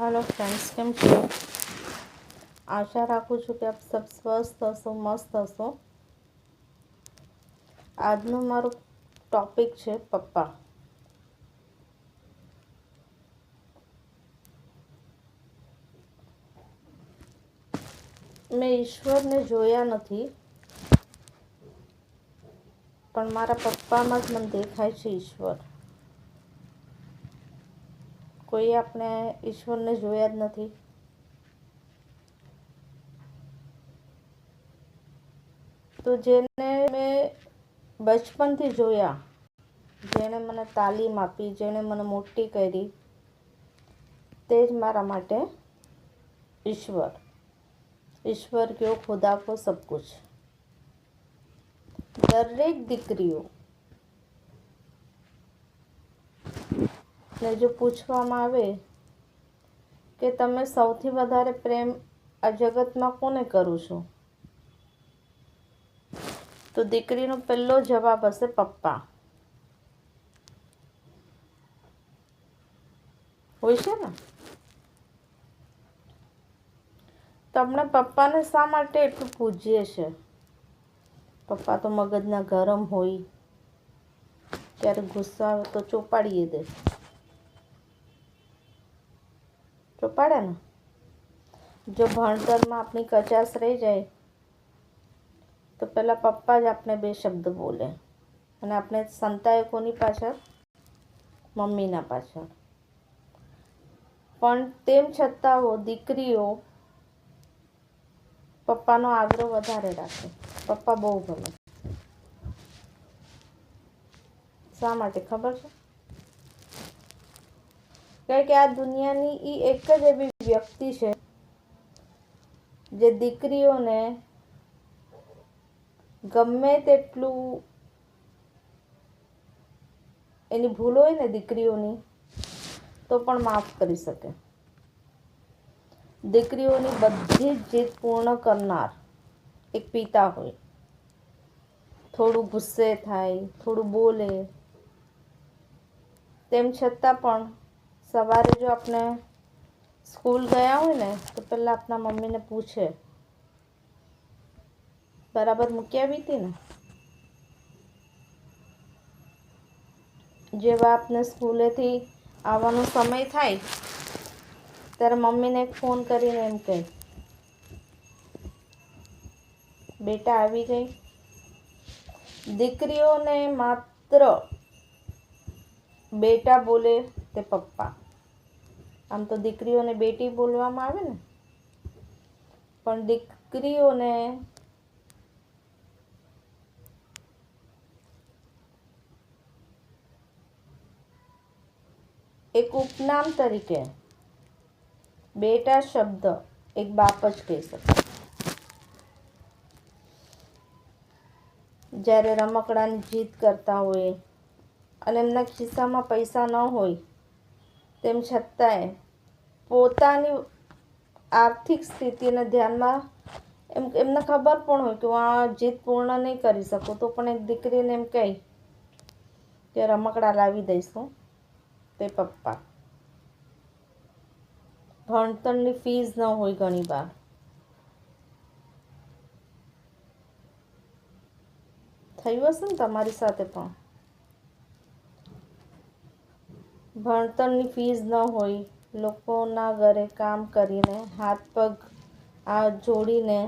Hello friends, केम छो? आशा राखું છું કે આપ सब સ્વસ્થ હશો, મસ્ત હશો. આજનો મારો ટોપિક છે પપ્પા. મેં ઈશ્વરને જોયા નથી, પણ મારા પપ્પામાં જ મને દેખાય છે ઈશ્વર. કોઈ આપણે ઈશ્વરને જોયા જ નથી. તો જેને મેં બચપનથી જોયા, જેણે મને તાલીમ આપી, જેણે મને મોટી કરી, તે જ મારા માટે ઈશ્વર. ઈશ્વર ક્યો, ખુદા કો સબ કુછ. દરેક દીકરીઓ ને જો પૂછવામાં આવે કે તમે સૌથી વધારે પ્રેમ આ જગતમાં કોને કરો છો, તો દીકરીનો પહેલો જવાબ હશે પપ્પા. હોય છે ને? તમને પપ્પાને શા માટે એટલું પૂજીએ છે? પપ્પા તો મગજના ગરમ હોય, ક્યારેક ગુસ્સા આવે તો ચોપાડીએ દે. ચોપાડે ને? જો ભણતરમાં આપણી કચાશ રહી જાય તો પહેલાં પપ્પા જ આપણે બે શબ્દ બોલે, અને આપણે સંતાય કોની પાછળ? મમ્મીના પાછળ. પણ તેમ છતાં દીકરીઓ પપ્પાનો આગ્રહ વધારે રાખે. પપ્પા બહુ ગમે. શા માટે ખબર છે? કારણ કે આ દુનિયાની એક જ એવી વ્યક્તિ છે જે દીકરીઓને ગમે તેટલું એની ભૂલ હોય ને દીકરીઓની, તો પણ માફ કરી શકે. દીકરીઓની બધી જ જીદ પૂર્ણ કરનાર એક પિતા હોય. થોડું ગુસ્સે થાય, થોડું બોલે, તેમ છતાં પણ સવારે જો આપણે સ્કૂલ ગયા હોય ને તો પહેલાં આપણા મમ્મીને પૂછે, બરાબર મૂકી આવી હતી ને? જેવા આપને સ્કૂલેથી આવવાનો સમય થાય ત્યારે મમ્મીને એક ફોન કરીને એમ કહે, બેટા આવી ગઈ. દીકરીઓને માત્ર બેટા બોલે તે પપ્પા. આમ તો દીકરીઓને બેટી બોલવામાં આવે ને, પણ દીકરીઓને એક ઉપનામ તરીકે બેટા શબ્દ એક બાપ જ કહી શકે. જ્યારે રમકડાની જીદ કરતા હોય અને એમના ખિસ્સામાં પૈસા ન હોય, તેમ છતાંય પોતાની આર્થિક સ્થિતિને ધ્યાનમાં એમને ખબર પણ હોય કે હું આ જીદ પૂર્ણ નહીં કરી શકું, તો પણ એક દીકરીને એમ કહે કે રમકડા લાવી દઈશું, તે પપ્પા. ભણતરની ફીસ ન હોય ઘણી વાર, થયું હશે ને તમારી સાથે પણ. ભણતરની ફીસ ન હોય, લોકોના ઘરે કામ કરીને હાથ પગ જોડીને